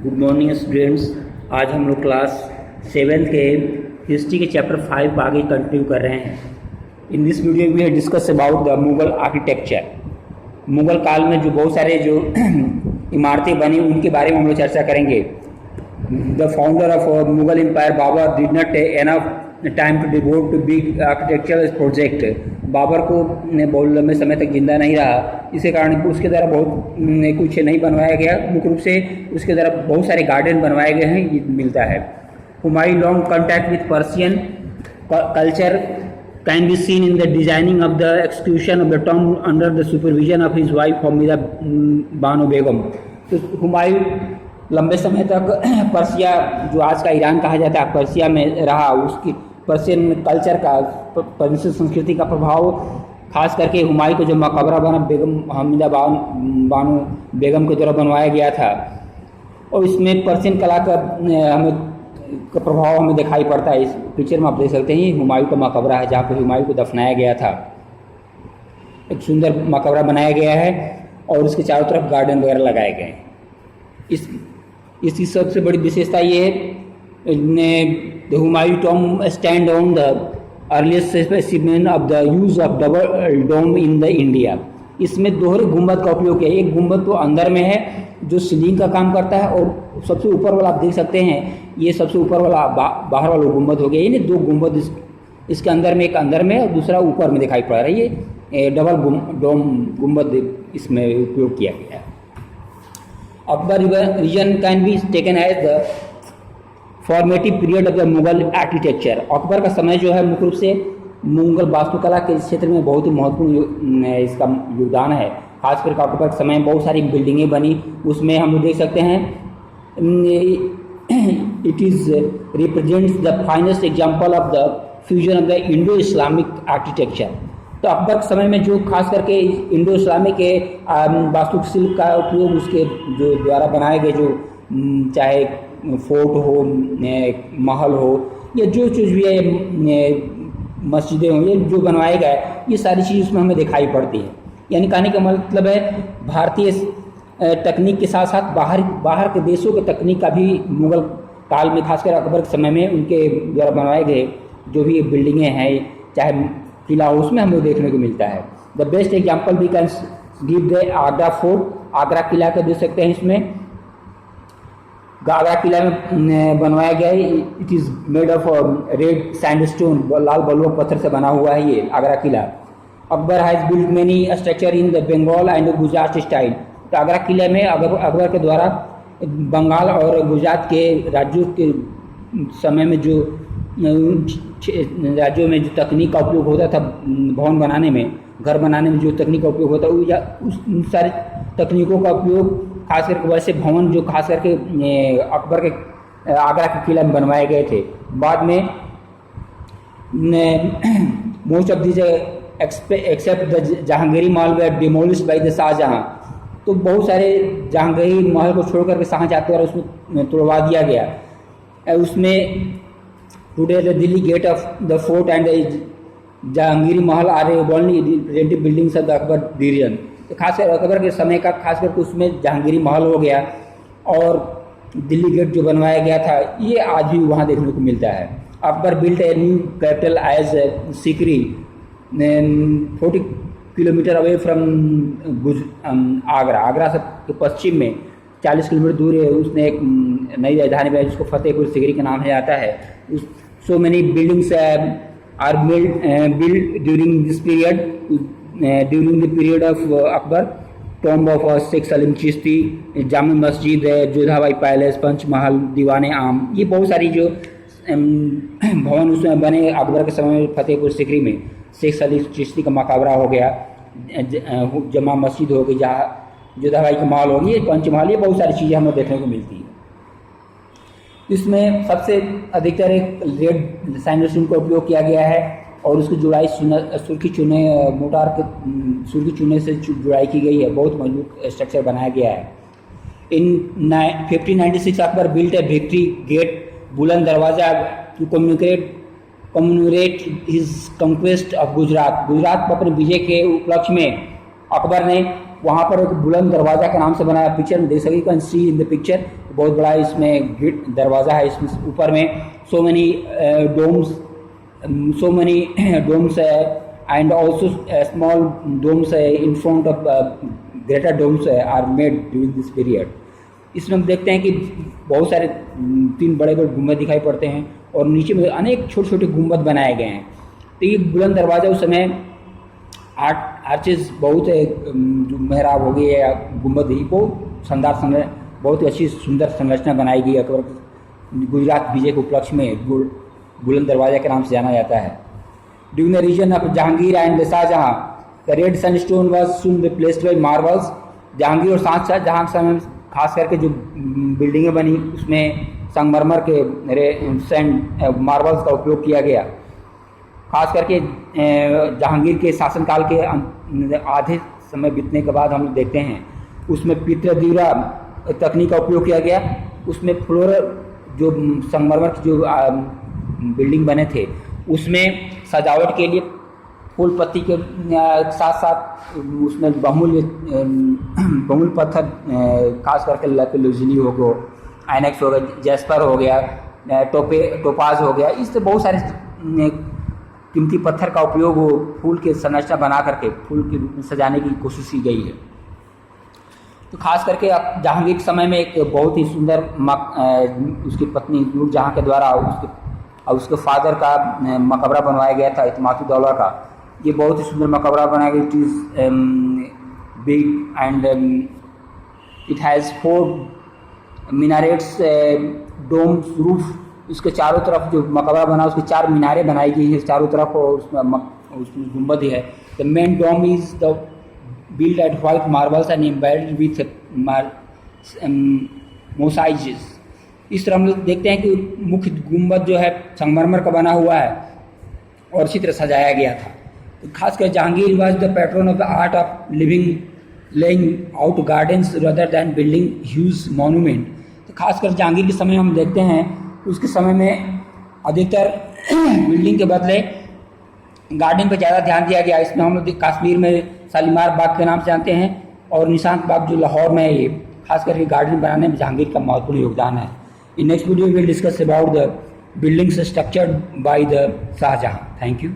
Good morning students. आज हम लोग क्लास 7th के हिस्ट्री के चैप्टर 5 को आगे कंटिन्यू कर रहे हैं। In this video we discuss about the Mughal architecture. Mughal काल में जो बहुत सारे जो इमारतें बनी उनके बारे में हम लोग चर्चा करेंगे। The founder of Mughal empire Babur did not enough time to devote to big architectural project. Babur को बहुत लंबे समय तक जिंदा नहीं रहा, इसके कारण उसके द्वारा बहुत कुछ नहीं बनवाया गया। मुख्य रूप से उसके द्वारा बहुत सारे गार्डन बनवाए गए हैं, ये मिलता है। Humayun long contact with Persian culture can be seen in the designing of the execution of the tomb under the supervision of his wife Hamida Banu Begum। तो हुमायूं लंबे समय तक पर्सिया, जो आज का ईरान कहा जाता है, पर्सिया में रहा। उसकी पर्सियन कल्चर का, पर्सियन संस्कृति का प्रभाव खास करके हुमायूं को जो मकबरा बना बेगम हमीदा बानो बेगम के द्वारा बनवाया गया था, और इसमें पर्सियन कला का प्रभाव हमें दिखाई पड़ता है। इस पिक्चर में आप देख सकते हैं, हुमायूं का मकबरा है जहाँ पर हुमायूं को दफनाया गया था। एक सुंदर मकबरा बनाया गया है और उसके चारों तरफ गार्डन वगैरह लगाए गए हैं। इसकी सबसे बड़ी विशेषता ये है, Humayun tomb stand on the earliest specimen of the use of double dome in the India. इसमें दोहरे गुंबद का उपयोग किया। एक गुंबद तो अंदर में है जो सीलिंग का काम करता है, और सबसे ऊपर वाला आप देख सकते हैं, ये सबसे ऊपर वाला बाहर वाला गुंबद हो गया। ये दो गुंबद इसके अंदर में, एक अंदर में और दूसरा ऊपर में दिखाई पड़ रहा है। ये डबल डोम गुंबद इसमें उपयोग किया गया है। Akbar region can be taken as the formative period of the Mughal architecture. Akbar का समय जो है मुख्य रूप से मुगल वास्तुकला के क्षेत्र में बहुत ही महत्वपूर्ण इसका योगदान है। खासकर अकबर के समय बहुत सारी बिल्डिंगें बनी, उसमें हम लोग देख सकते हैं it is represents the finest example of the fusion of the Indo Islamic architecture. तो अकबर के समय में जो खास करके इंडो इस्लामिक के वास्तुशिल्प का उपयोग, उसके जो द्वारा बनाए गए जो चाहे फोर्ट हो, महल हो, या जो चीज़ भी है, मस्जिदें हों, ये जो बनवाए गए, ये सारी चीज़ उसमें हमें दिखाई पड़ती है। यानी कहने का मतलब है, भारतीय तकनीक के साथ साथ बाहर के देशों के तकनीक का भी मुगल काल में, खासकर अकबर के समय में उनके द्वारा बनवाए गए जो भी बिल्डिंगें हैं, चाहे किला हो, उसमें हमें देखने को मिलता है। The best example we can give the Agra fort. Agra किला का देख सकते हैं, इसमें आगरा किला में बनवाया गया है। It is made of red sandstone, लाल बलुआ पत्थर से बना हुआ है ये आगरा किला। Akbar has built many structure in the Bengal and Gujarat style. तो आगरा किले में अकबर के द्वारा बंगाल और गुजरात के राज्यों के समय में जो राज्यों में जो तकनीक का उपयोग होता था भवन बनाने में, घर बनाने में जो तकनीक का उपयोग होता है, उन सारी तकनीकों का उपयोग खास करके वैसे भवन जो खास करके अकबर के आगरा के किला में बनवाए गए थे। बाद में most of these except the Jahangiri Mahal were demolished by the Shahjahan. तो बहुत सारे जहांगीरी महल को छोड़ करके शाहजहां द्वारा उसमें तोड़वा दिया गया। उसमें today the Delhi gate of the fort and Jahangiri Mahal are only representative buildings of the Akbar region. तो खासकर अकबर के समय का खास करके उसमें जहांगीरी महल हो गया, और दिल्ली गेट जो बनवाया गया था, ये आज भी वहाँ देखने को मिलता है। Akbar built a new capital as Sikri 40 kilometre away from Agra. Agra से पश्चिम में 40 किलोमीटर दूर है, उसने एक नई राजधानी बनाई जिसको फतेहपुर सीकरी के नाम से जाता है। So many buildings are build during this period. During the period of Akbar, tomb of Sheikh Salim Chishti, Jama Masjid है, जोधाबाई पैलेस, पंचमहल, दीवाने आम, ये बहुत सारी जो भवन उसमें बने अकबर के समय में। फतेहपुर सीकरी में शेख सलीम चिश्ती का मकबरा हो गया, जामा मस्जिद हो गई, जहाँ जोधाबाई का महल हो गई, पंचमहल, ये बहुत सारी चीज़ें हमें देखने को मिलती है। इसमें सबसे अधिकतर एक रेड सैंडस्टोन का उपयोग किया गया है, और उसकी जुड़ाई सुर्खी चूने, मोटार के सुर्खी चूने से जुड़ाई की गई है। बहुत मजबूत स्ट्रक्चर बनाया गया है। In 1596 Akbar built a victory gate, Buland Darwaza, to communicate his conquest of Gujarat. Gujarat पर अपने विजय के उपलक्ष्य में अकबर ने वहाँ पर एक बुलंद दरवाज़ा के नाम से बनाया। पिक्चर में देख सकते, सी इन द पिक्चर बहुत बड़ा इसमें गेट दरवाज़ा है। इसमें ऊपर में so many domes and also small domes in front of greater domes are made during this period. इसमें हम देखते हैं कि बहुत सारे 3 बड़े बड़े गुंबद दिखाई पड़ते हैं और नीचे में अनेक छोटे छोटे गुंबद बनाए गए हैं। तो ये बुलंद दरवाज़ा उस समय आर्चेस बहुत जो मेहराब हो गई या गुंबद ही बहुत शानदार बहुत ही अच्छी सुंदर संरचना बनाई गई। अकबर गुजरात विजय के उपलक्ष्य में बुलंद दरवाजा के नाम से जाना जाता है। During the region of Jahangir and Shahjahan the red sandstone was soon replaced by marbles. Jahangir और शाहजहां के समय खास करके जो बिल्डिंगें बनी उसमें संगमरमर के सैंड मार्बल्स का उपयोग किया गया। खास करके जहांगीर के शासनकाल के आधे समय बीतने के बाद हम लोग देखते हैं उसमें पितृदीरा तकनीक का उपयोग किया गया। उसमें फ्लोर जो संगमरमर की जो बिल्डिंग बने थे उसमें सजावट के लिए फूल पत्ती के साथ साथ उसमें बहुमूल्य पत्थर खास करके लपेलुजनी हो गया, आइनक्स हो गया, जैस्पर हो गया, टोपाज हो गया, इससे बहुत सारे कीमती पत्थर का उपयोग वो फूल के संरचना बना करके फूल के रूप में सजाने की कोशिश की गई है। तो खास करके जहांगीर के समय में एक बहुत ही सुंदर उसकी पत्नी नूरजहां के द्वारा उसके फादर का मकबरा बनवाया गया था इत्माद-उद-दौला का। ये बहुत ही सुंदर मकबरा बनाया गया। It is big and it has 4 minarets, domes, roof. उसके चारों तरफ जो मकबरा बना उसकी 4 मीनारें बनाई गई हैं चारों तरफ और उसमें गुंबद है। The main dome is the built at white marbles and embedded with mosaics। इस तरह हम लोग देखते हैं कि मुख्य गुंबद जो है संगमरमर का बना हुआ है और इसी तरह सजाया गया था। तो खासकर Jahangir was the pattern of the art of laying out gardens rather than building huge monument. तो खासकर जहांगीर के समय हम देखते हैं उसके समय में अधिकतर बिल्डिंग के बदले गार्डन पे ज़्यादा ध्यान दिया गया। इसमें हम लोग कश्मीर में शालीमार बाग के नाम से जानते हैं और निशांत बाग जो लाहौर में है, ये खास करके गार्डन बनाने में जहांगीर का महत्वपूर्ण योगदान है। In next video will discuss about the buildings structured by the Shahjahan. Thank you.